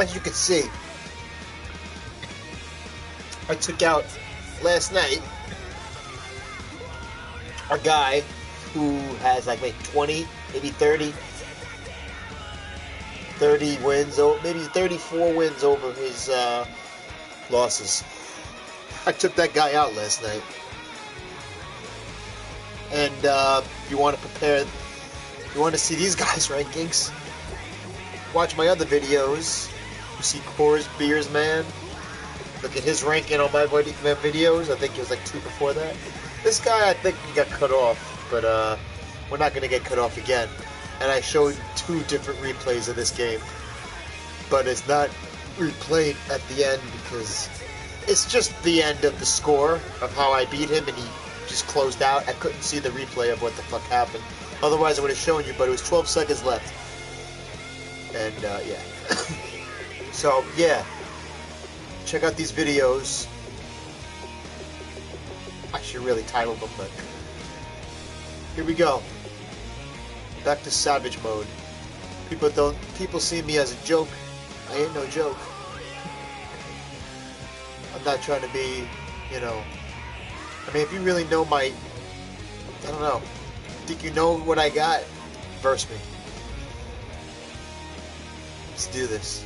as you can see, I took out last night a guy who has like maybe 20, maybe 30 wins, maybe 34 wins over his losses. I took that guy out last night. And if you want to you want to see these guys' rankings, watch my other videos. You see Coors Beers Man. Look at his ranking on my videos. I think he was like 2 before that. This guy, I think he got cut off, but we're not going to get cut off again. And I showed 2 different replays of this game, but it's not replayed at the end because it's just the end of the score of how I beat him, and he just closed out. I couldn't see the replay of what the fuck happened. Otherwise, I would have shown you, but it was 12 seconds left. And, yeah. So, yeah. Check out these videos. I should really title them, but here we go. Back to savage mode. People see me as a joke. I ain't no joke. I'm not trying to be, you know. I mean, if you really know I don't know. Think you know what I got? Verse me. Let's do this.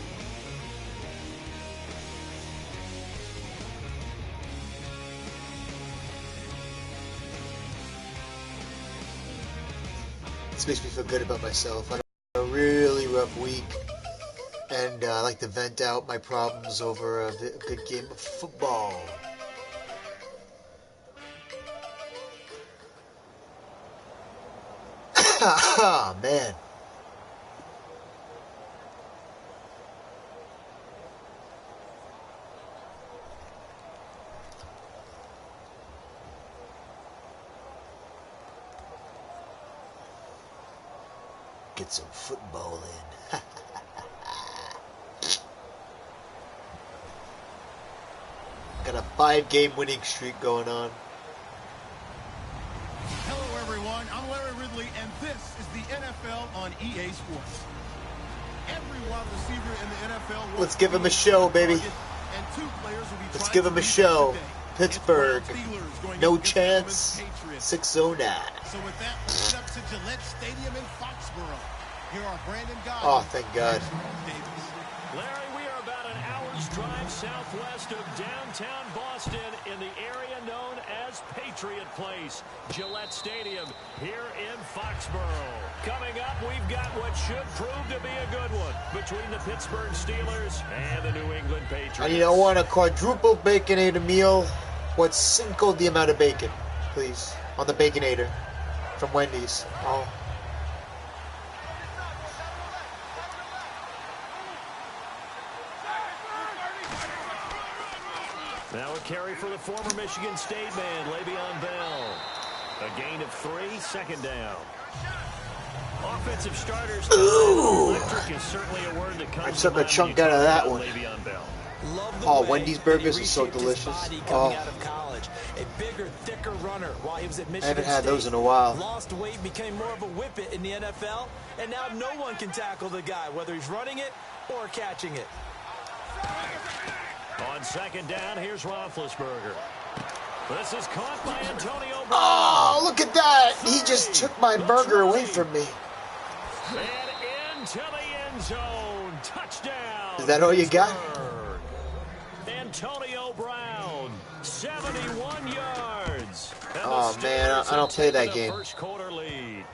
This makes me feel good about myself. I had a really rough week, and I like to vent out my problems over a good game of football. Ah, man. Get some football in. Got a 5-game winning streak going on. Hello everyone, I'm Larry Ridley, and this is the NFL on EA Sports. Every wide receiver in the NFL. Let's give him a show, baby. And 2 players will be Let's give him a show. Pittsburgh, no chance. 609. So with that, let's up to Gillette Stadium in Foxborough. Here are Brandon Goddard. Oh, thank God. Larry, we are about an hour's drive southwest of downtown Boston in the area known as Patriot Place, Gillette Stadium here in Foxborough. Coming up, we've got what should prove to be a good one between the Pittsburgh Steelers and the New England Patriots. And you don't want a quadruple Baconator meal? What's cinco the amount of bacon, please, on the Baconator from Wendy's. Oh. Now a carry for the former Michigan State man, Le'Veon Bell. A gain of 3, second down. Offensive starters. Ooh. Electric is certainly a word that comes I took a chunk out of that one. Oh, Wendy's burgers are so delicious. Oh. A bigger, thicker runner while he was at Michigan I haven't had State. those in a while. Lost weight, became more of a whippet in the NFL, and now no one can tackle the guy, whether he's running it or catching it. On second down, here's Roethlisberger. This is caught by Antonio Brown. Oh, look at that. He just took my burger away from me. And into the end zone. Touchdown. Is that all you got? Antonio Brown, 71 yards. And Oh, man, I don't play that game. First quarter lead.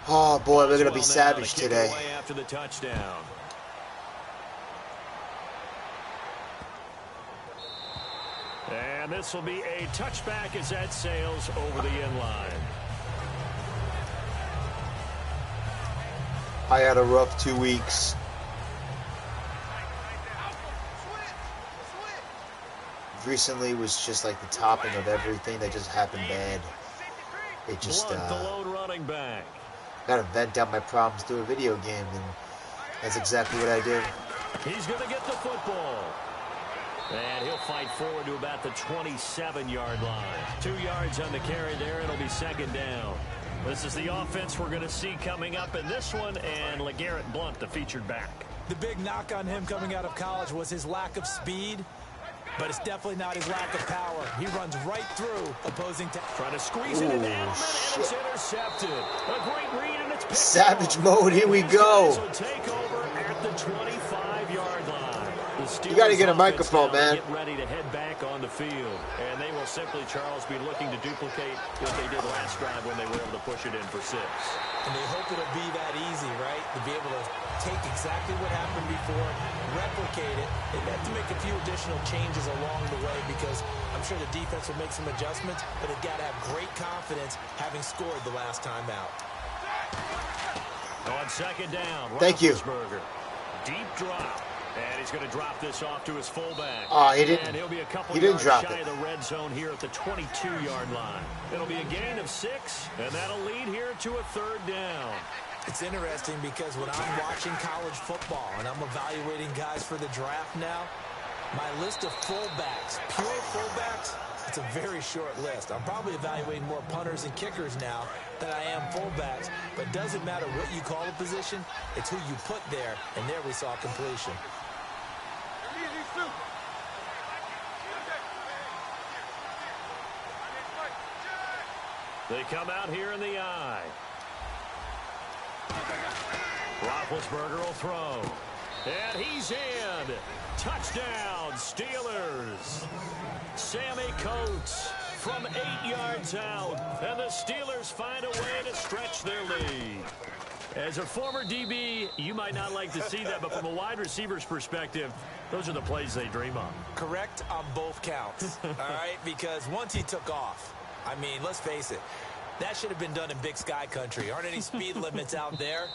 Oh, boy, we're going to be savage today. After the touchdown. And this will be a touchback as that sails over the end line. I had a rough 2 weeks. Recently was just like the topping of everything that just happened bad. It just, the lone running back. Gotta vent out my problems through a video game, and that's exactly what I did. He's going to get the football. And he'll fight forward to about the 27-yard line. 2 yards on the carry there. It'll be second down. This is the offense we're going to see coming up in this one, and LeGarrette Blount, the featured back. The big knock on him coming out of college was his lack of speed, but it's definitely not his lack of power. He runs right through opposing. Trying to squeeze it into Edelman, and it's intercepted. A great read, and it's picked Savage off. mode, here we go. Will take over at the 25-yard line. You got to get a microphone, man. Get ready to head back on the field, and they will simply, Charles, be looking to duplicate what they did last drive when they were able to push it in for 6. And they hope it'll be that easy, right? To be able to take exactly what happened before, replicate it. They have to make a few additional changes along the way because I'm sure the defense will make some adjustments, but they've got to have great confidence having scored the last time out. On second down, thank you. Deep drop. And he's going to drop this off to his fullback. He didn't. And he'll be a couple He didn't yards drop shy it. of the red zone here at the 22-yard line. It'll be a gain of 6, and that'll lead here to a 3rd down. It's interesting because when I'm watching college football and I'm evaluating guys for the draft now, my list of fullbacks, pure fullbacks, it's a very short list. I'm probably evaluating more punters and kickers now than I am fullbacks, but it doesn't matter what you call a position, it's who you put there, and there we saw completion. They come out here in the eye. Roethlisberger will throw. And he's in. Touchdown, Steelers. Sammy Coates from 8 yards out. And the Steelers find a way to stretch their lead. As a former DB, you might not like to see that, but from a wide receiver's perspective, those are the plays they dream of. Correct on both counts, all right? Because once he took off, I mean, let's face it, that should have been done in Big Sky country. Aren't any speed limits out there?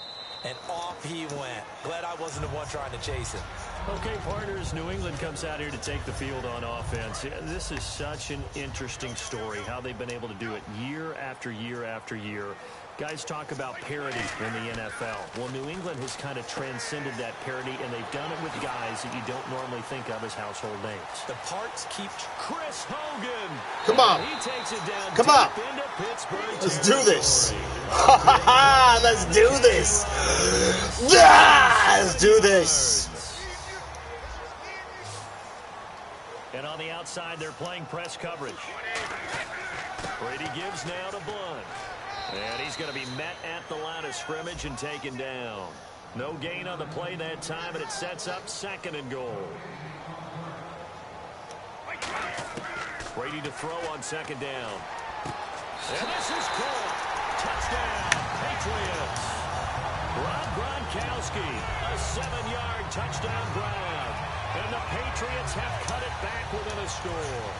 And off he went. Glad I wasn't the one trying to chase him. Okay, partners, New England comes out here to take the field on offense. This is such an interesting story, how they've been able to do it year after year after year. Guys talk about parity in the NFL. Well, New England has kind of transcended that parity, and they've done it with guys that you don't normally think of as household names. The parts keep... Chris Hogan. Come on. He takes it down. Come on. Into Pittsburgh. Let's do this. Let's do this. Let's do this. And on the outside, they're playing press coverage. Brady gives now to Blount. And he's going to be met at the line of scrimmage and taken down. No gain on the play that time, and it sets up 2nd and goal. Brady to throw on 2nd down. And this is caught. Touchdown, Patriots. Rob Gronkowski, a 7-yard touchdown grab. And the Patriots have cut it back within a score.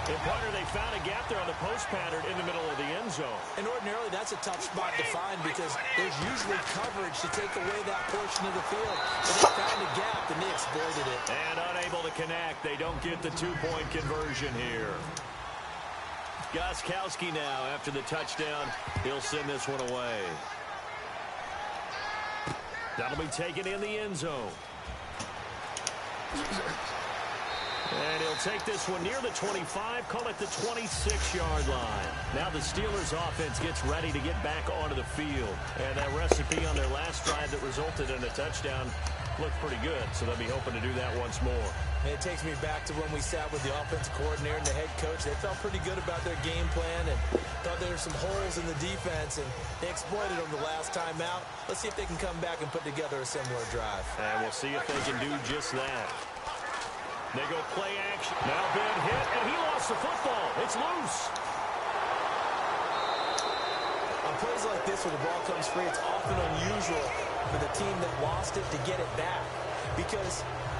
And partner, they found a gap there on the post pattern in the middle of the end zone. And ordinarily, that's a tough spot to find because there's usually coverage to take away that portion of the field. But they found a gap, and they exploited it. And unable to connect. They don't get the 2-point conversion here. Gronkowski now, after the touchdown, he'll send this one away. That'll be taken in the end zone. And he'll take this one near the 25, call it the 26-yard line. Now the Steelers offense gets ready to get back onto the field. And that recipe on their last drive that resulted in a touchdown looked pretty good, so they'll be hoping to do that once more. And it takes me back to when we sat with the offensive coordinator and the head coach. They felt pretty good about their game plan and thought there were some holes in the defense, and they exploited them the last time out. Let's see if they can come back and put together a similar drive. And we'll see if they can do just that. They go play action. Now Ben hit, and he lost the football. It's loose. On plays like this where the ball comes free, it's often unusual for the team that lost it to get it back. Because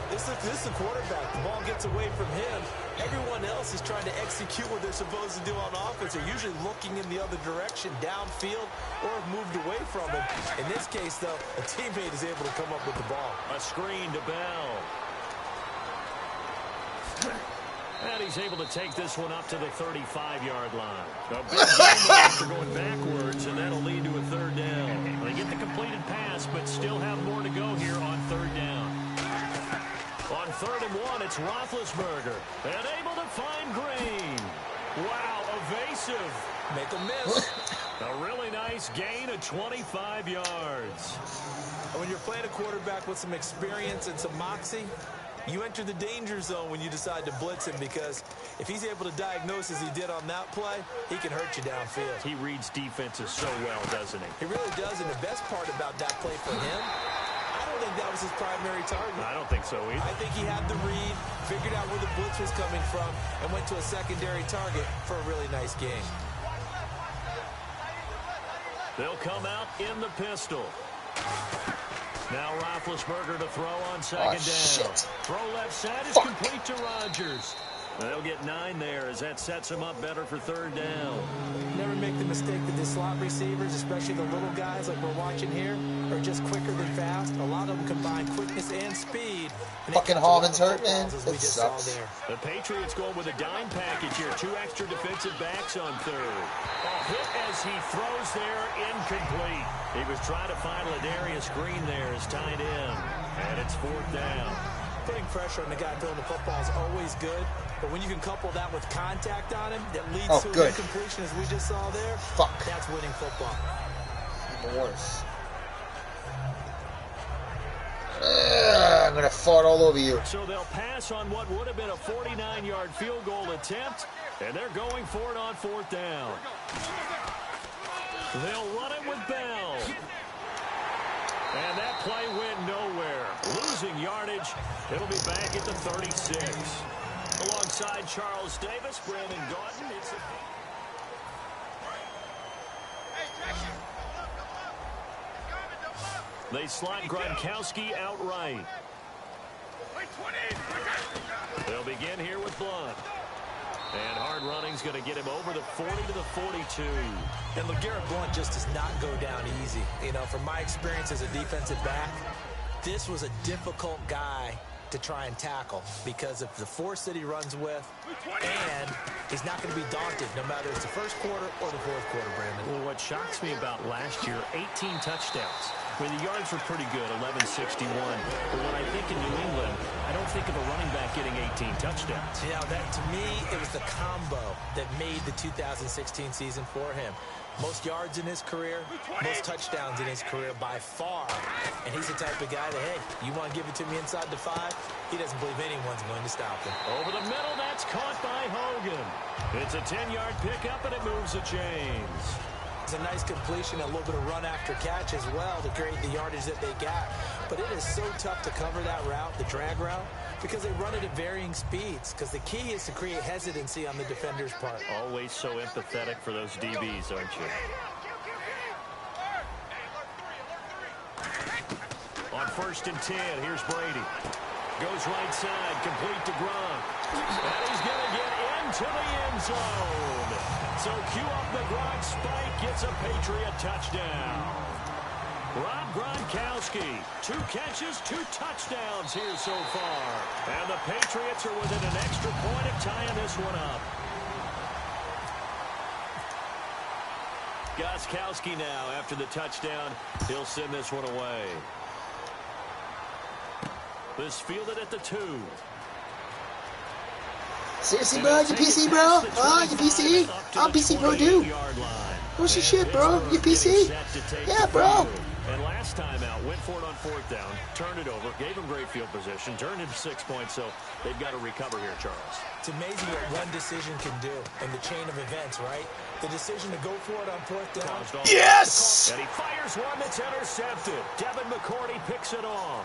this is the quarterback. The ball gets away from him. Everyone else is trying to execute what they're supposed to do on offense. They're usually looking in the other direction, downfield, or have moved away from him. In this case, though, a teammate is able to come up with the ball. A screen to Bell. And he's able to take this one up to the 35-yard line. A big game after going backwards, and that'll lead to a 3rd down. They get the completed pass, but still have more to go here on 3rd down. On 3rd and 1, it's Roethlisberger. And able to find Green. Wow, evasive. Make a miss. A really nice gain of 25 yards. When you're playing a quarterback with some experience and some moxie, you enter the danger zone when you decide to blitz him, because if he's able to diagnose as he did on that play, he can hurt you downfield. He reads defenses so well, doesn't he? He really does, and the best part about that play for him, I don't think that was his primary target. I don't think so either. I think he had the read, figured out where the blitz was coming from, and went to a secondary target for a really nice game. They'll come out in the pistol. Now Roethlisberger to throw on second down. Shit. Throw left side is complete to Rodgers. They'll get 9 there as that sets him up better for third down. Never make the mistake that the slot receivers, especially the little guys like we're watching here, are just quicker than fast. A lot of them combine quickness and speed. And fucking Harmon's hurt, man. It sucks. The Patriots going with a dime package here. 2 extra defensive backs on third. A hit as he throws there, incomplete. He was trying to find Ladarius Green there as tight end. And it's fourth down. Putting pressure on the guy throwing the football is always good, but when you can couple that with contact on him that leads to an incompletion, as we just saw there, that's winning football. Even worse. I'm going to fart all over you. So they'll pass on what would have been a 49-yard field goal attempt, and they're going for it on fourth down. They'll run it with Bell. And that play went nowhere. Losing yardage. It'll be back at the 36. Alongside Charles Davis, Brandon Gaudin. They slot Gronkowski outright. They'll begin here with Blunt. And hard running's going to get him over the 40 to the 42. And LeGarrette Blunt just does not go down easy. You know, from my experience as a defensive back, this was a difficult guy to try and tackle because of the force that he runs with, and he's not going to be daunted no matter it's the first quarter or the fourth quarter, Brandon. Well, what shocks me about last year, 18 touchdowns. I mean, the yards were pretty good, 1161. But when I think in New England, I don't think of a running back getting 18 touchdowns. Yeah, that to me, it was the combo that made the 2016 season for him. Most yards in his career, most touchdowns in his career by far. And he's the type of guy that, hey, you want to give it to me inside the 5? He doesn't believe anyone's going to stop him. Over the middle, that's caught by Hogan. It's a 10-yard pickup, and it moves the chains. It's a nice completion, a little bit of run after catch as well to create the yardage that they got. But it is so tough to cover that route, the drag route, because they run it at varying speeds. Because the key is to create hesitancy on the defender's part. Always so empathetic for those DBs, aren't you? On 1st and 10, here's Brady. Goes right side, complete to Gronk. And he's going to get into the end zone. So cue up the Gronk spike, gets a Patriot touchdown. Rob Gronkowski, 2 catches, 2 touchdowns here so far. And the Patriots are within an extra point of tying this one up. Gostkowski now, after the touchdown, he'll send this one away. This fielded at the 2. Seriously, bro? You PC, bro? Oh, you PC? I'm PC, bro, dude. What's your shit, bro? You PC? Yeah, bro. And last time out, went for it on 4th down, turned it over, gave him great field position, turned into 6 points, so they've got to recover here, Charles. It's amazing what one decision can do in the chain of events, right? The decision to go for it on 4th down. Yes! And he fires one that's intercepted. Devin McCourty picks it off.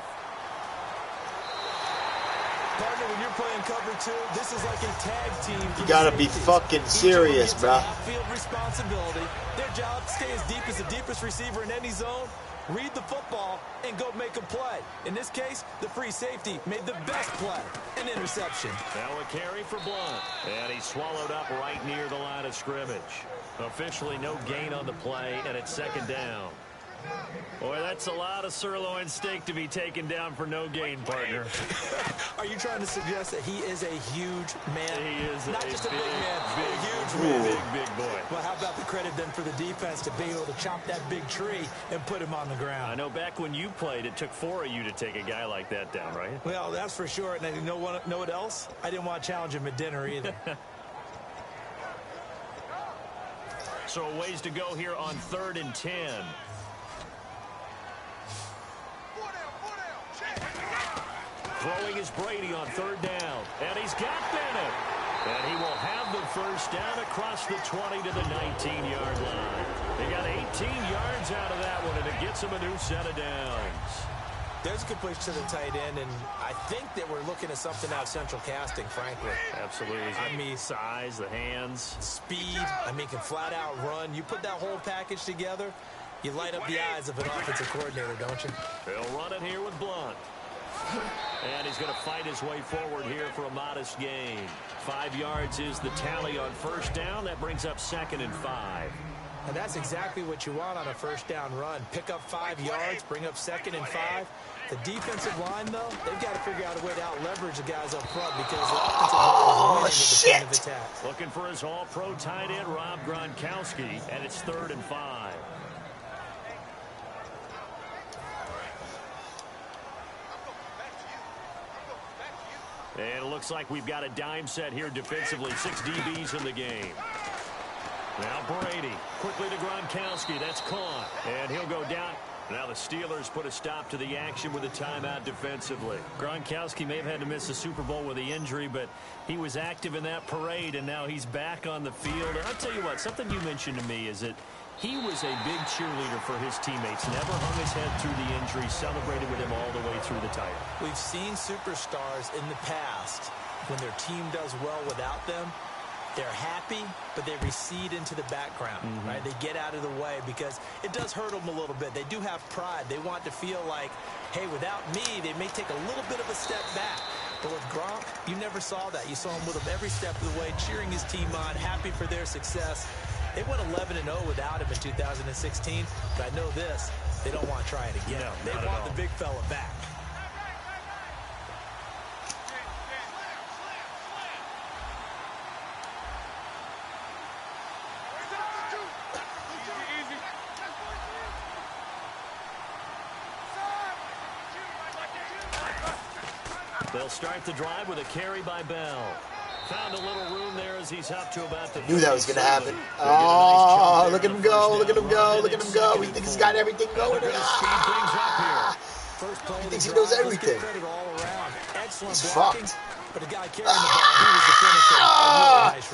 Partner, when you're playing cover 2, this is like a tag team. You gotta be fucking serious, bro. Field responsibility. Their job, stay as deep as the deepest receiver in any zone, read the football, and go make a play. In this case, the free safety made the best play, an interception. Now a carry for Blunt. And he's swallowed up right near the line of scrimmage. Officially no gain on the play, and it's 2nd down. Boy, that's a lot of sirloin steak to be taken down for no gain, partner. Are you trying to suggest that he is a huge man? He is not just a big man, big, a huge man. Big boy. Well, how about the credit then for the defense to be able to chop that big tree and put him on the ground? I know back when you played, it took 4 of you to take a guy like that down, right? Well, that's for sure. And you know what else? I didn't want to challenge him at dinner either. So a ways to go here on 3rd and 10. Throwing is Brady on 3rd down. And he's got Bennett. And he will have the first down across the 20 to the 19-yard line. They got 18 yards out of that one, and it gets him a new set of downs. There's a completion to the tight end, and I think that we're looking at something out of central casting, frankly. Absolutely. I mean, size, the hands. Speed. I mean, can flat out run. You put that whole package together, you light up the eyes of an offensive coordinator, don't you? They'll run it here with Blunt. And he's going to fight his way forward here for a modest gain. 5 yards is the tally on first down. That brings up 2nd and 5. And that's exactly what you want on a first down run. Pick up 5 yards, bring up 2nd and 5. The defensive line, though, they've got to figure out a way to out-leverage the guys up front because the offensive line is winning the defensive attack. Looking for his all-pro tight end, Rob Gronkowski, and it's 3rd and 5. And it looks like we've got a dime set here defensively. 6 DBs in the game. Now Brady, quickly to Gronkowski. That's caught. And he'll go down. Now the Steelers put a stop to the action with a timeout defensively. Gronkowski may have had to miss the Super Bowl with the injury, but he was active in that parade, and now he's back on the field. And I'll tell you what, something you mentioned to me is that he was a big cheerleader for his teammates. Never hung his head through the injury, celebrated with him all the way through the title. We've seen superstars in the past, when their team does well without them, they're happy, but they recede into the background, right? They get out of the way because it does hurt them a little bit. They do have pride. They want to feel like, hey, without me, they may take a little bit of a step back. But with Gronk, you never saw that. You saw him with him every step of the way, cheering his team on, happy for their success. They went 11-0 without him in 2016, but I know this, they don't want to try it again. No, they want the big fella back. They'll start the drive with a carry by Bell. Found a little room there as he's up to about the... Knew that was going to happen. Oh, look at him go. Look at him go. Look at him go. He thinks he's got everything going. He thinks he knows everything. He's fucked. But the guy carrying the ball, he was the finisher. A really nice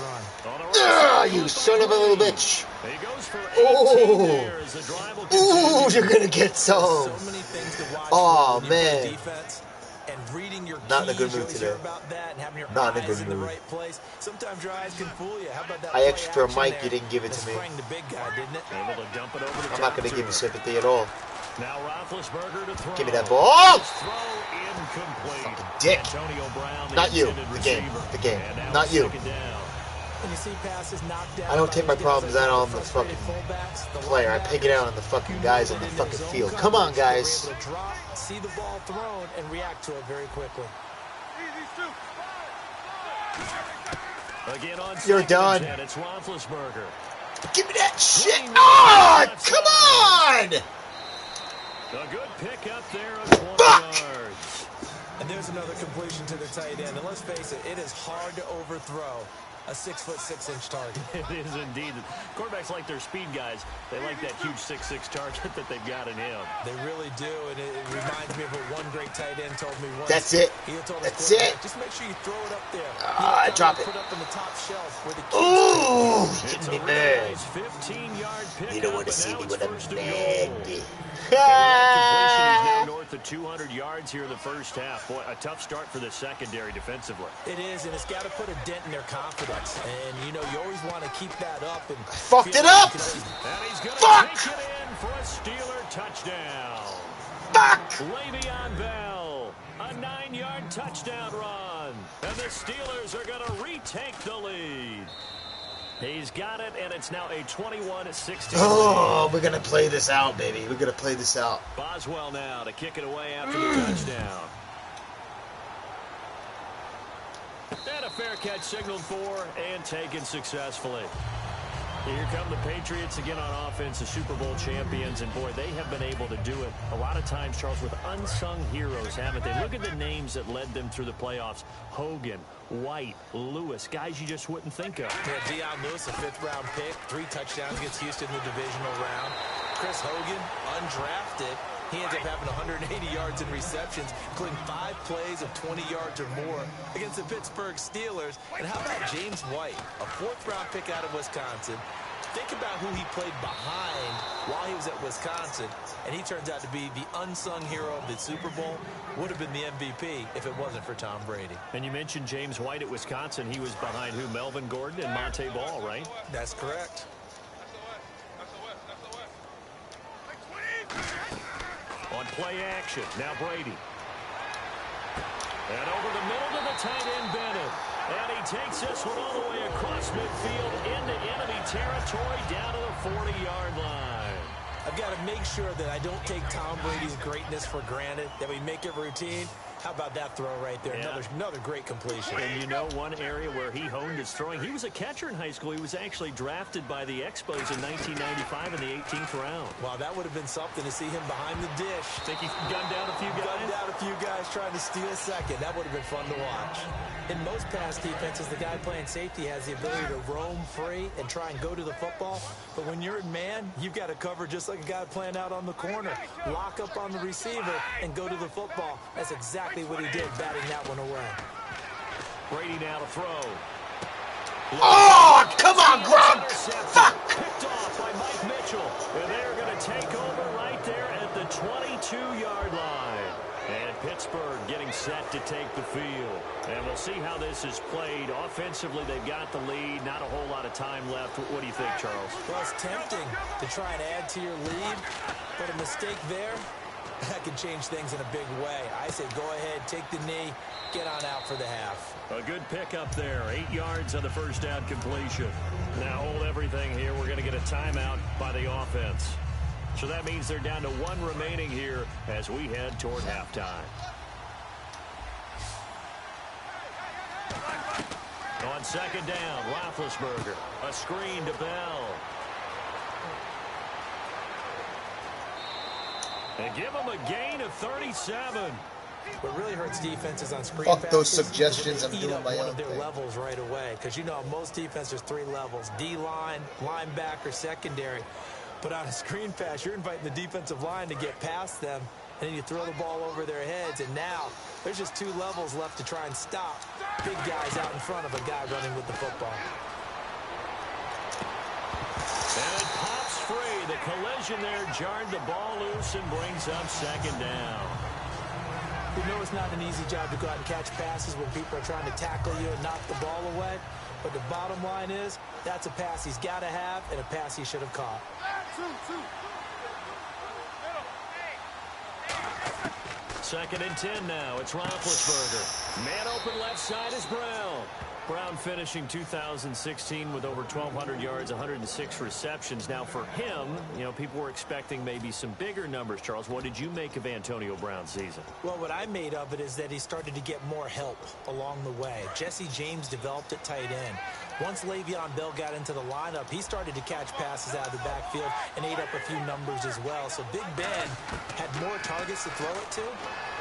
run. You son of a little bitch. He goes for 18 there as the drive will continue. Ooh, you're going to get some. So many things to watch. Oh, man. Defense. And reading your not in a keys, good mood today. about that and having your not in a eyes good in mood. the right place. Sometimes your eyes can fool you. How about that I extra play Mike, you didn't give it to me. The big guy, didn't it? Able to dump it over the I'm not going to give you sympathy at all. Now Roethlisberger to throw. Give me that ball. Oh! Throw incomplete. Fucking dick. Antonio Brown, not you. The game. The game. Not you. When you see passes knocked down, I don't take my problems out on the fucking player. I pick it out on the fucking guys on the fucking field. Come on, guys. See the ball thrown and react to it very quickly. Again on you're done. It's Roethlisberger. Give me that shit. Oh, come on. A good pick up there on 20 yards. And there's another completion to the tight end. And let's face it, it is hard to overthrow a 6'6" target. It is indeed. Quarterbacks like their speed guys. They like that huge 6'6" target that they've got in him. They really do, and it reminds me of what one great tight end told me once. That's it. That's it. Just make sure you throw it up there. I drop it. Put up in the top shelf where the ooh, getting me mad. 15-yard pick. You don't want to see me when I'm mad. He's now north of 200 yards here in the first half. Boy, a tough start for the secondary defensively. It is, and it's got to put a dent in their confidence. And, you know, you always want to keep that up. And fucked it up! And he's going to take it in for a Steeler touchdown. Fuck! Le'Veon Bell, a 9-yard touchdown run. And the Steelers are going to retake the lead. He's got it, and it's now a 21-16. Oh, we're going to play this out, baby. We're going to play this out. Boswell now to kick it away after the touchdown. And a fair catch signaled for and taken successfully. Here come the Patriots again on offense, the Super Bowl champions, and boy, they have been able to do it a lot of times, Charles, with unsung heroes, haven't they? Look at the names that led them through the playoffs. Hogan, White, Lewis, guys you just wouldn't think of. Yeah, Deion Lewis, a 5th-round pick, 3 touchdowns against Houston in the divisional round. Chris Hogan, undrafted. He ends up having 180 yards in receptions, including 5 plays of 20 yards or more against the Pittsburgh Steelers. And how about James White, a 4th-round pick out of Wisconsin? Think about who he played behind while he was at Wisconsin, and he turns out to be the unsung hero of the Super Bowl. Would have been the MVP if it wasn't for Tom Brady. And you mentioned James White at Wisconsin. He was behind who? Melvin Gordon and Monte Ball, right? That's correct. On play action, now Brady. And over the middle to the tight end, Bennett. And he takes this one all the way across midfield into enemy territory down to the 40-yard line. I've got to make sure that I don't take Tom Brady's greatness for granted, that we make it routine. How about that throw right there? Yeah. Another great completion. And you know one area where he honed his throwing, he was a catcher in high school. He was actually drafted by the Expos in 1995 in the 18th round. Wow, that would have been something to see him behind the dish. Think he gunned down a few guys? Gunned down a few guys trying to steal second. That would have been fun to watch. In most pass defenses, the guy playing safety has the ability to roam free and try and go to the football. But when you're in man, you've got to cover just like a guy playing out on the corner. Lock up on the receiver and go to the football. That's exactly what he did, batting that one away. Brady now to throw. Oh, come on, Gronk! Fuck! Picked off by Mike Mitchell. And they're going to take over right there at the 22-yard line. And Pittsburgh getting set to take the field. And we'll see how this is played. Offensively, they've got the lead. Not a whole lot of time left. What do you think, Charles? Well, it's tempting to try and add to your lead, but a mistake there, that can change things in a big way. I say go ahead, take the knee, get on out for the half. A good pickup there. 8 yards on the first down completion. Now hold everything here. We're going to get a timeout by the offense. So that means they're down to 1 remaining here as we head toward halftime. On second down, Roethlisberger. A screen to Bell. And give him a gain of 37. What really hurts defenses on screen Fuck those passes suggestions. is I'm they eat doing up my one own of their thing. levels right away. Because you know most defense there's 3 levels: D-line, linebacker, secondary. But on a screen pass, you're inviting the defensive line to get past them, and then you throw the ball over their heads. And now there's just 2 levels left to try and stop big guys out in front of a guy running with the football. And it pops free. The collision there jarred the ball loose and brings up second down. You know it's not an easy job to go out and catch passes when people are trying to tackle you and knock the ball away. But the bottom line is, that's a pass he's got to have and a pass he should have caught. Second and 10 now. It's Roethlisberger. Man open left side is Brown. Brown finishing 2016 with over 1,200 yards, 106 receptions. Now for him, you know, people were expecting maybe some bigger numbers, Charles. What did you make of Antonio Brown's season? Well, what I made of it is that he started to get more help along the way. Jesse James developed at tight end. Once Le'Veon Bell got into the lineup, he started to catch passes out of the backfield and ate up a few numbers as well. So Big Ben had more targets to throw it to.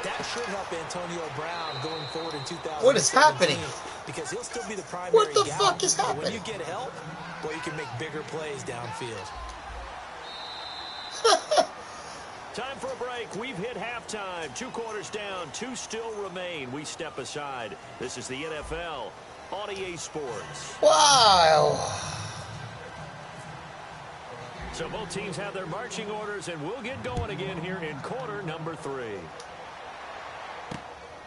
That should help Antonio Brown going forward in 2017. What is happening? Because he'll still be the primary What the guy. fuck is But happening? when you get help, boy, you can make bigger plays downfield. Time for a break. We've hit halftime. 2 quarters down. 2 still remain. We step aside. This is the NFL on EA Sports. Wow. So both teams have their marching orders, and we'll get going again here in quarter number 3.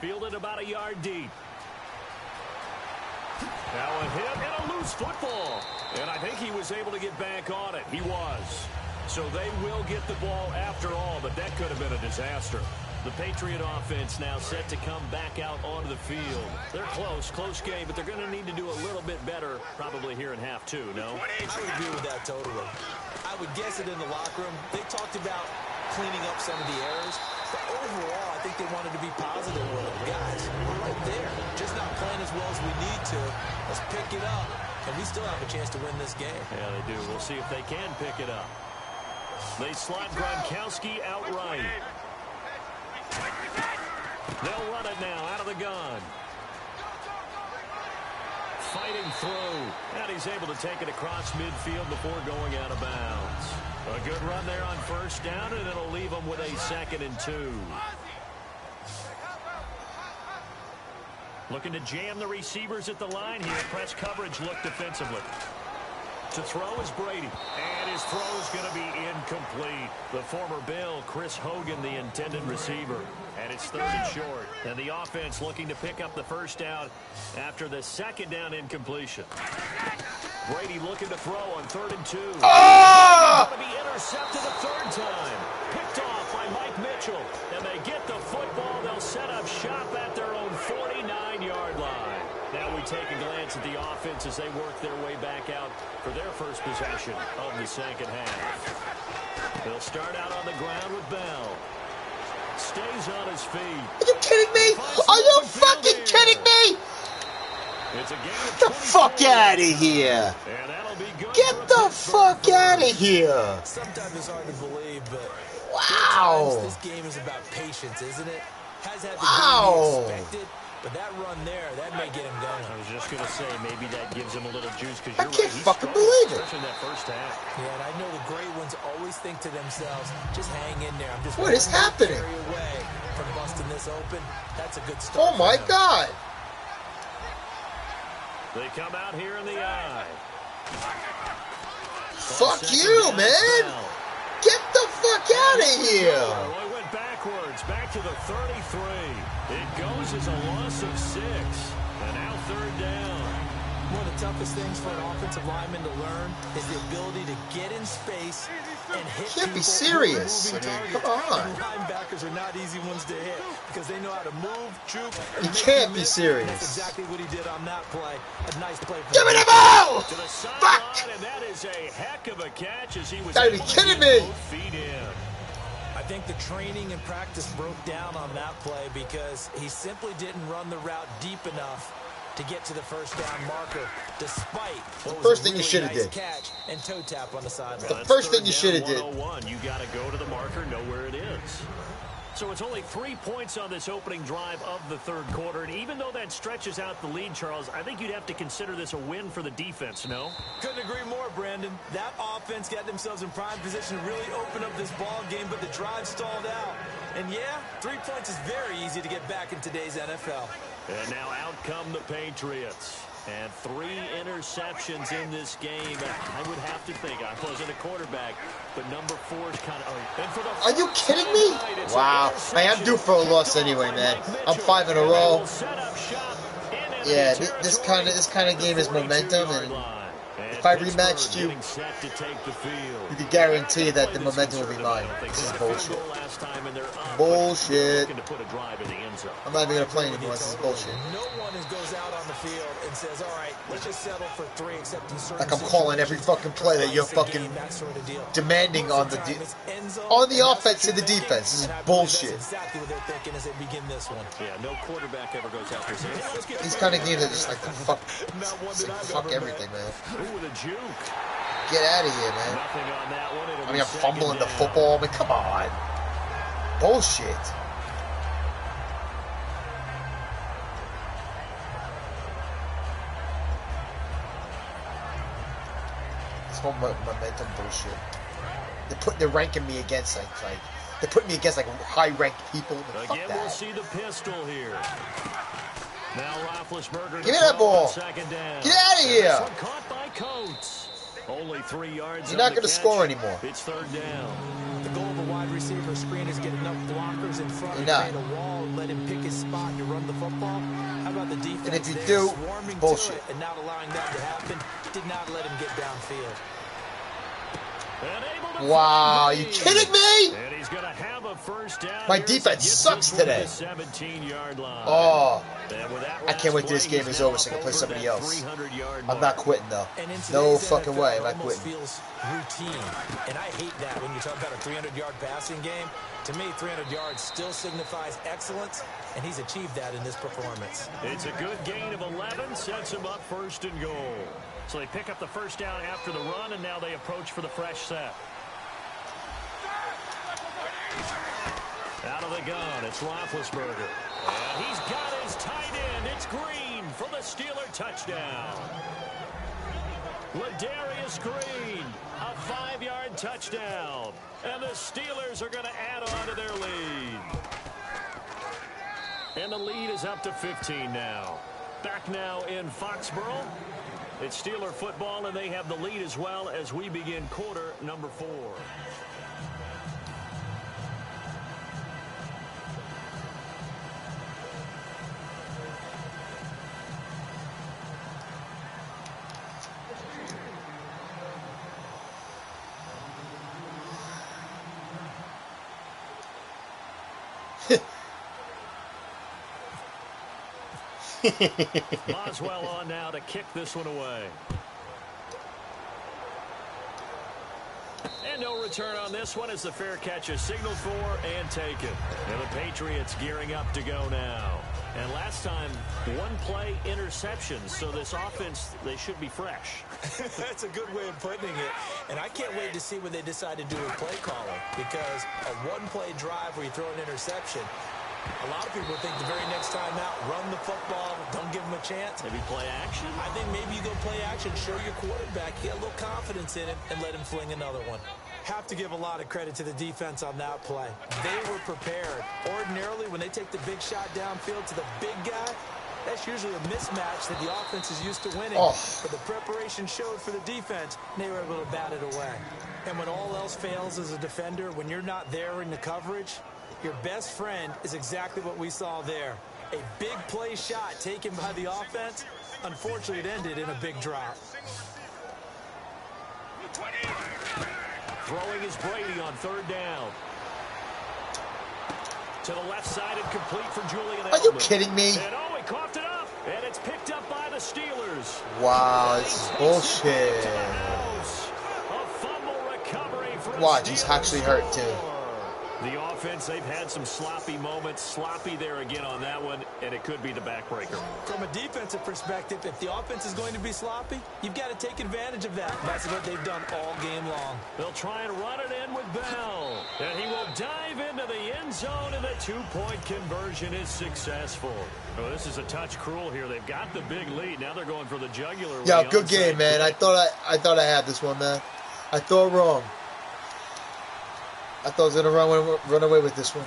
Fielded about a yard deep. Now a hit and a loose football. And I think he was able to get back on it. He was. So they will get the ball after all, but that could have been a disaster. The Patriot offense now set to come back out onto the field. They're close game, but they're going to need to do a little bit better probably here in half 2, no? I would agree with that totally. I would guess it in the locker room. They talked about cleaning up some of the errors, but overall, I think they wanted to be positive with it. Guys, we're right there. Just not playing as well as we need to. Let's pick it up and we still have a chance to win this game. Yeah, they do. We'll see if they can pick it up. They slot Gronkowski outright. They'll run it now out of the gun. Fighting through, and he's able to take it across midfield before going out of bounds. A good run there on first down, and it'll leave them with a 2nd and 2. Looking to jam the receivers at the line here. Press coverage look defensively. To throw is Brady, and his throw is going to be incomplete. The former Bill, Chris Hogan, the intended receiver. And it's 3rd and short. And the offense looking to pick up the first down after the 2nd down incompletion. Brady looking to throw on 3rd and 2. Oh! Going to be intercepted a 3rd time. Picked off by Mike Mitchell. And they get the football. They'll set up shop at their own 49-yard line. Now we take a glance at the offense as they work their way back out for their first possession of the 2nd half. They'll start out on the ground with Bell. Stays on his feet. Are you kidding me? Are you fucking kidding me? It's a game of Get the fuck out of here. And that'll be good. Get the fuck out of here. Sometimes it's hard to believe, but Wow. this game is about patience, isn't it? Has had the Wow. game he expected, but that run there, that may get him going. I was just going to say, maybe that gives him a little juice because I you're can't right. He's fucking struggled, believe it. especially in that first half. Yeah, and I know the great ones always think to themselves, just hang in there. I'm just What is happening? carry away from busting this open. That's a good start. Oh my for him. God. They come out here in the eye. Fuck Second you, down, man. Bell. Get the fuck out of here. Oh, it went backwards, back to the 33. It goes as a loss of 6. And now 3rd down. One of the toughest things for an offensive lineman to learn is the ability to get in space and hit Can't be people serious. moving I mean, targets. come on. And linebackers are not easy ones to hit because they know how to move, juke, and You make can't you be miss. serious. That's exactly what he did on that play. A nice play for Give me the him. ball. To the Fuck. sideline, and that is a heck of a catch as he was Gotta be able to kidding get me. both feet in. I think the training and practice broke down on that play because he simply didn't run the route deep enough to get to the first down marker, despite what was first a thing you really shoulda nice did. catch and toe tap on the sideline. The That's first 3rd thing you down, shoulda did. 101. You got to go to the marker, know where it is. So it's only 3 points on this opening drive of the 3rd quarter. And even though that stretches out the lead, Charles, I think you'd have to consider this a win for the defense, no? Couldn't agree more, Brandon. That offense got themselves in prime position to really open up this ball game, but the drive stalled out. And yeah, 3 points is very easy to get back in today's NFL. And now out come the Patriots. And 3 interceptions in this game. I would have to think, I wasn't a quarterback, but number 4 is kind of... And for the Are you kidding me? Wow. Hey, I'm due for a loss anyway, man. I'm 5 in a row. Yeah, this kind of game is momentum, and if I rematched you, you could guarantee that the momentum will be mine. This is bullshit. Bullshit. I'm not even gonna play anymore. This is bullshit. No one goes out on the field and says, all right, let's just settle for 3, except in certain Like I'm calling every fucking play that you're fucking that sort of deal. demanding on the offense and the defense. This is bullshit. That's exactly what they're thinking as they begin this one. Yeah, no quarterback ever goes out there saying, hey, let's get These kind of games are just like fuck everything, man. Ooh, with a juke. Get out of here, man. Nothing on that one. It'll I be mean, I'm second fumbling the down. football. I mean, come on. Bullshit. This whole momentum bullshit. They're ranking me against like they're putting me against like high-ranked people. Fuck Again, we'll that. see the pistol here. Now Roethlisberger. Give me that ball. Second down. Get out of here. This one caught by Coates. Only 3 yards. You're not going to score anymore. It's 3rd down. The goal of a wide receiver screen is get enough blockers in front You're to not. create a wall and let him pick his spot to run the football. How about the defense? And if you there, do, swarming bullshit. to it and not allowing that to happen, did not let him get downfield. And able to Wow, find you Brady. kidding me? And he's going to have a first down. My here as he defense gets sucks this one to today. the 17-yard line. Oh, And with that I can't wait till this play, game he's is now over so I can play over somebody that else. 300-yard I'm mark. not quitting though. And in No today's fucking NFL, way. I'm it not almost quitting. feels routine. And I hate that when you talk about a 300-yard passing game. To me, 300 yards still signifies excellence, and he's achieved that in this performance. It's a good gain of 11, sets him up 1st and goal. So they pick up the first down after the run, and now they approach for the fresh set. Out of the gun, it's Roethlisberger. And he's got his tight end. It's Green for the Steeler touchdown. Ladarius Green, a 5-yard touchdown. And the Steelers are going to add on to their lead. And the lead is up to 15 now. Back now in Foxborough. It's Steeler football, and they have the lead as well as we begin quarter number 4. Boswell on now to kick this one away. And no return on this one as the fair catch is signaled for and taken. And the Patriots gearing up to go now. And last time, 1-play interceptions. So this offense, they should be fresh. That's a good way of putting it. And I can't wait to see what they decide to do with play calling. Because a 1-play drive where you throw an interception, a lot of people think the very next time out, run the football, don't give them a chance. Maybe play action? I think maybe you go play action, show your quarterback, get a little confidence in it, and let him fling another one. Have to give a lot of credit to the defense on that play. They were prepared. Ordinarily, when they take the big shot downfield to the big guy, that's usually a mismatch that the offense is used to winning. But the preparation showed for the defense, and they were able to bat it away. And when all else fails as a defender, when you're not there in the coverage, your best friend is exactly what we saw there. A big play shot taken by the offense. Unfortunately, it ended in a big drop. Throwing is Brady on 3rd down. To the left side and complete for Julian Edelman. Are you kidding me? And oh, he coughed it up. And it's picked up by the Steelers. Wow, this is bullshit. A fumble recovery for Watch, he's actually hurt too. The offense, they've had some sloppy moments. Sloppy there again on that one, and it could be the backbreaker. From a defensive perspective, if the offense is going to be sloppy, you've got to take advantage of that. That's what they've done all game long. They'll try and run it in with Bell. And he will dive into the end zone, and the 2-point conversion is successful. Oh, this is a touch cruel here. They've got the big lead. Now they're going for the jugular. Yeah, good game, man. I thought I had this one, man. I thought wrong. I thought I was going to run away with this one.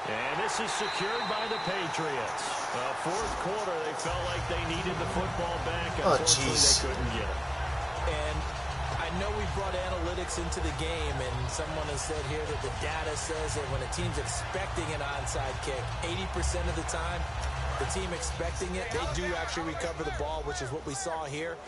And this is secured by the Patriots. 4th quarter, they felt like they needed the football back. Unfortunately, they couldn't get it. And I know we brought analytics into the game, and someone has said here that the data says that when a team's expecting an onside kick, 80% of the time, the team expecting it, they do actually recover the ball, which is what we saw here.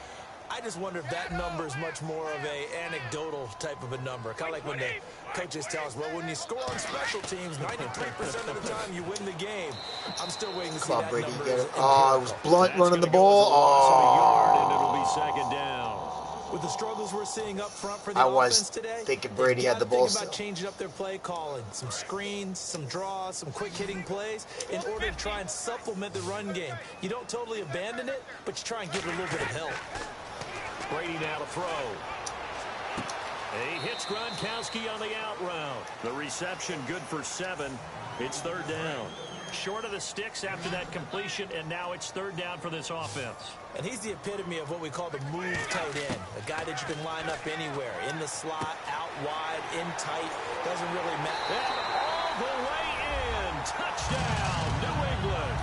I just wonder if that number is much more of a anecdotal type of a number. Kind of like when the coaches tell us, well, when you score on special teams, 93% of the time you win the game. I'm still waiting to see that Brady, number. get it. Oh, it was Blunt running the ball. Oh. And it'll be 2nd down. With the struggles we're seeing up front for the offense today, I was thinking Brady had the ball still. Think about changing up their play calling. Some screens, some draws, some quick hitting plays in order to try and supplement the run game. You don't totally abandon it, but you try and give it a little bit of help. Brady now to throw. He hits Gronkowski on the out route. The reception good for 7. It's 3rd down. Short of the sticks after that completion, and now it's 3rd down for this offense. And he's the epitome of what we call the move tight end. A guy that you can line up anywhere. In the slot, out wide, in tight. Doesn't really matter. And all the way in. Touchdown, New England.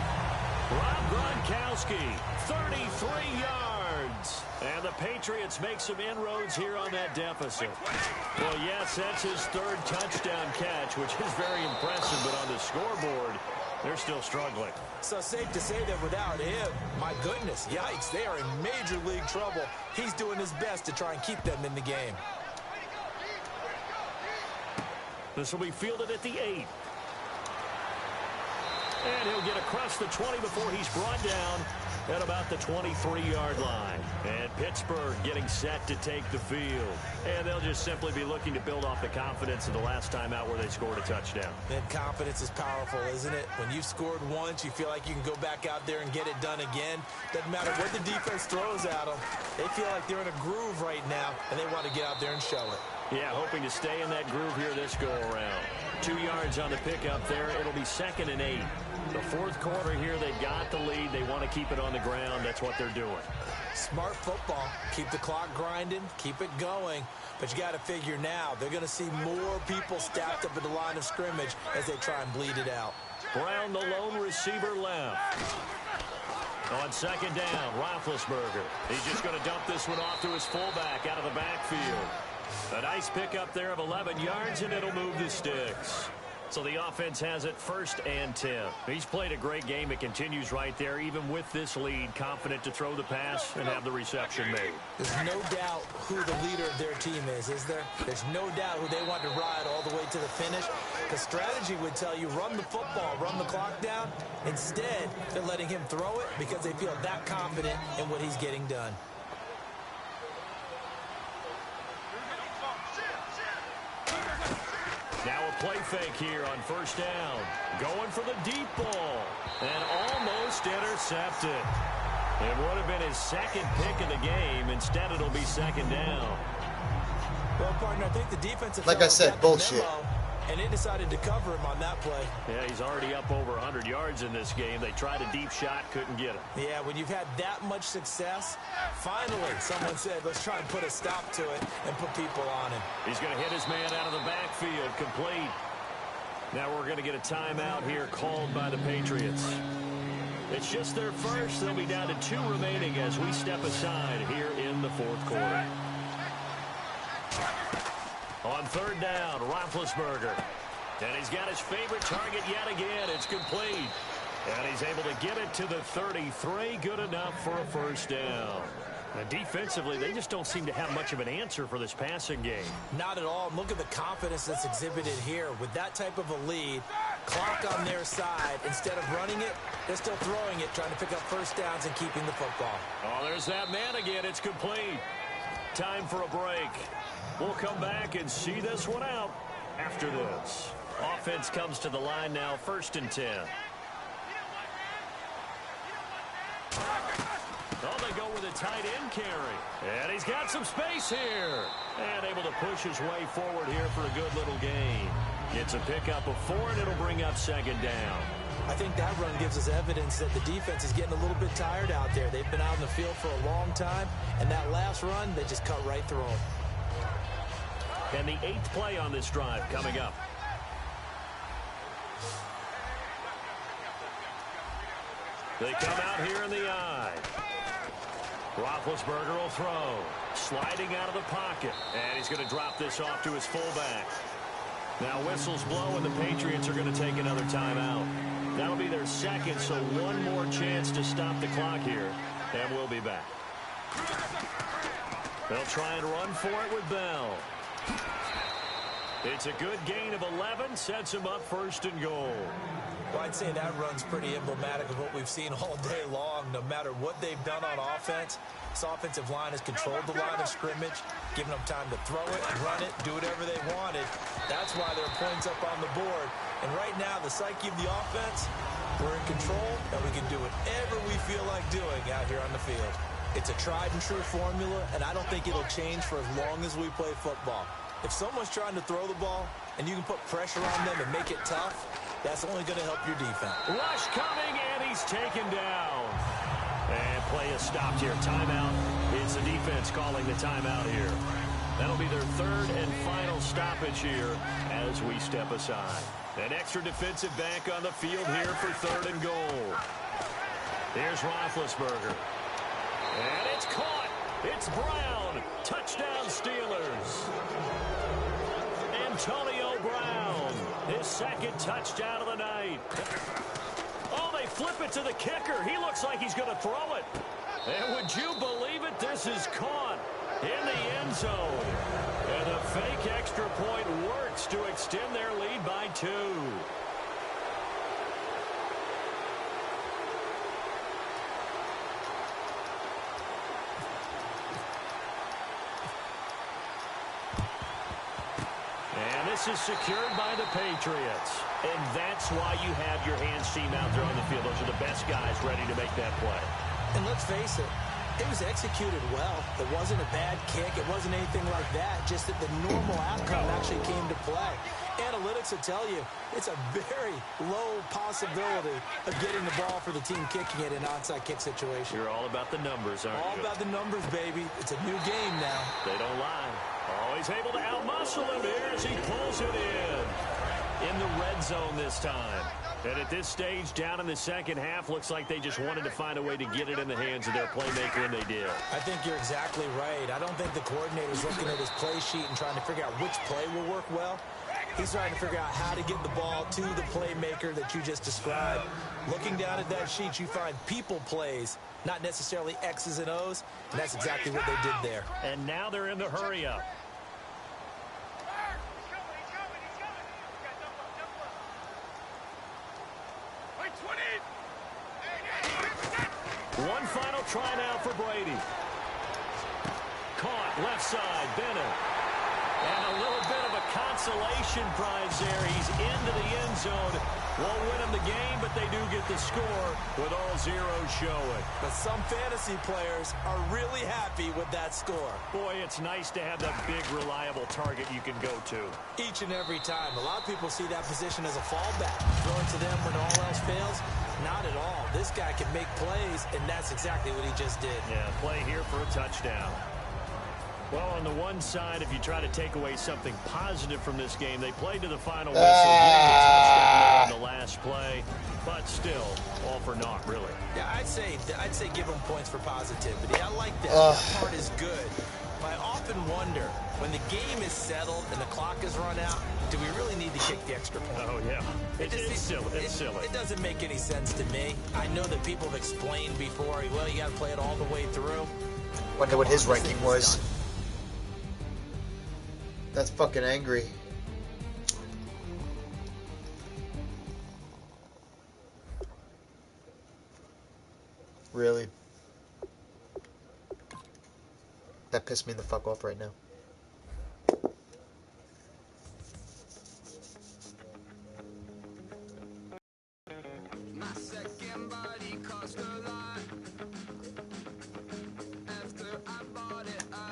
Rob Gronkowski, 33 yards. And the Patriots make some inroads here on that deficit. Well, yes, that's his 3rd touchdown catch, which is very impressive, but on the scoreboard, they're still struggling. So safe to say that without him, my goodness, yikes, they are in major league trouble. He's doing his best to try and keep them in the game. This will be fielded at the 8. And he'll get across the 20 before he's brought down at about the 23-yard line. And Pittsburgh getting set to take the field. And they'll just simply be looking to build off the confidence of the last time out where they scored a touchdown. And confidence is powerful, isn't it? When you've scored once, you feel like you can go back out there and get it done again. Doesn't matter what the defense throws at them. They feel like they're in a groove right now, and they want to get out there and show it. Yeah, hoping to stay in that groove here this go-around. 2 yards on the pickup there. It'll be 2nd and 8. The fourth quarter here, they've got the lead. They want to keep it on the ground. That's what they're doing. Smart football. Keep the clock grinding. Keep it going. But you got to figure now, they're going to see more people stacked up at the line of scrimmage as they try and bleed it out. Brown, the lone receiver, left. On 2nd down, Roethlisberger. He's just going to dump this one off to his fullback out of the backfield. A nice pickup there of 11 yards, and it'll move the sticks. So the offense has it 1st and 10. He's played a great game. It continues right there, even with this lead, confident to throw the pass and have the reception made. There's no doubt who the leader of their team is there? There's no doubt who they want to ride all the way to the finish. The strategy would tell you run the football, run the clock down. Instead, they're letting him throw it because they feel that confident in what he's getting done. Now a play fake here on 1st down. Going for the deep ball. And almost intercepted. It would have been his 2nd pick of the game. Instead, it'll be 2nd down. Well, partner, I think the defensive like I said, bullshit. And they decided to cover him on that play. Yeah, he's already up over 100 yards in this game. They tried a deep shot, couldn't get him. Yeah, when you've had that much success, finally someone said, let's try and put a stop to it and put people on him. He's going to hit his man out of the backfield, complete. Now we're going to get a timeout here called by the Patriots. It's just their first. They'll be down to 2 remaining as we step aside here in the 4th quarter. On 3rd down, Roethlisberger. And he's got his favorite target yet again. It's complete. And he's able to get it to the 33. Good enough for a 1st down. And defensively, they just don't seem to have much of an answer for this passing game. Not at all. Look at the confidence that's exhibited here. With that type of a lead, clock on their side, instead of running it, they're still throwing it, trying to pick up 1st downs and keeping the football. Oh, there's that man again. It's complete. Time for a break. We'll come back and see this one out after this. Offense comes to the line now, 1st and 10. Oh, they go with a tight end carry. And he's got some space here. And able to push his way forward here for a good little gain. Gets a pickup of 4, and it'll bring up 2nd down. I think that run gives us evidence that the defense is getting a little bit tired out there. They've been out in the field for a long time, and that last run, they just cut right through them. And the 8th play on this drive coming up. They come out here in the eye. Roethlisberger will throw. Sliding out of the pocket. And he's going to drop this off to his fullback. Now whistles blow, and the Patriots are going to take another timeout. That'll be their 2nd, so one more chance to stop the clock here. And we'll be back. They'll try and run for it with Bell. It's a good gain of 11, sets him up 1st and goal. Well, I'd say that run's pretty emblematic of what we've seen all day long. No matter what they've done on offense, this offensive line has controlled the line of scrimmage, given them time to throw it, run it, do whatever they wanted. That's why there are points up on the board. And right now, the psyche of the offense, we're in control, and we can do whatever we feel like doing out here on the field. It's a tried and true formula, and I don't think it'll change for as long as we play football. If someone's trying to throw the ball and you can put pressure on them and make it tough, that's only going to help your defense. Rush coming, and he's taken down. And play is stopped here. Timeout. It's the defense calling the timeout here. That'll be their 3rd and final stoppage here as we step aside. An extra defensive back on the field here for 3rd and goal. Here's Roethlisberger. And it's caught. It's Brown. Touchdown Steelers. Antonio Brown. His 2nd touchdown of the night. Oh, they flip it to the kicker. He looks like he's going to throw it. And would you believe it? This is caught in the end zone. And the fake extra point works to extend their lead by 2. this is secured by the Patriots. And that's why you have your hands team out there on the field. Those are the best guys ready to make that play. And let's face it, it was executed well. It wasn't a bad kick. It wasn't anything like that. Just that the normal outcome actually came to play. Analytics will tell you it's a very low possibility of getting the ball for the team kicking it in an onside kick situation. You're all about the numbers, aren't you? All about the numbers, baby. It's a new game now. They don't lie. Always able to outmuscle him here as he pulls it in the red zone this time. And at this stage, down in the second half, looks like they just wanted to find a way to get it in the hands of their playmaker, and they did. I think you're exactly right. I don't think the coordinator's looking at his play sheet and trying to figure out which play will work well. He's trying to figure out how to get the ball to the playmaker that you just described. Looking down at that sheet, you find people plays, not necessarily X's and O's, and that's exactly what they did there. And now they're in the hurry-up. One final try now for Brady. Caught left side, Bennett. And a little bit of a consolation prize there. He's into the end zone. Won't win him the game, but they do get the score with all zeros showing. But some fantasy players are really happy with that score. Boy, it's nice to have that big, reliable target you can go to. Each and every time. A lot of people see that position as a fallback. Throw it to them when all else fails. Not at all. This guy can make plays, and that's exactly what he just did. Yeah, play here for a touchdown. Well, on the one side, if you try to take away something positive from this game, they played to the final whistle, getting the touchdown on the last play, but still, all for naught, really. Yeah, I'd say give them points for positivity. I like that. That part is good. But I often wonder, when the game is settled and the clock is run out, do we really need to kick the extra point? Oh, yeah. It's silly. It's silly. It doesn't make any sense to me. I know that people have explained before, well, you got to play it all the way through. Wonder what his ranking was. That's fucking angry. Really? That pissed me the fuck off right now.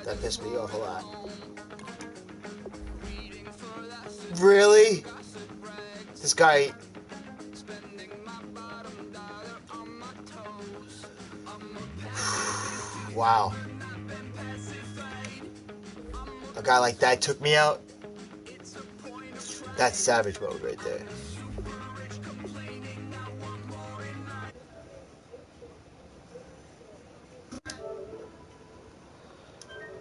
That pissed me off a lot. Really? This guy... Wow. A guy like that took me out? That's savage mode right there.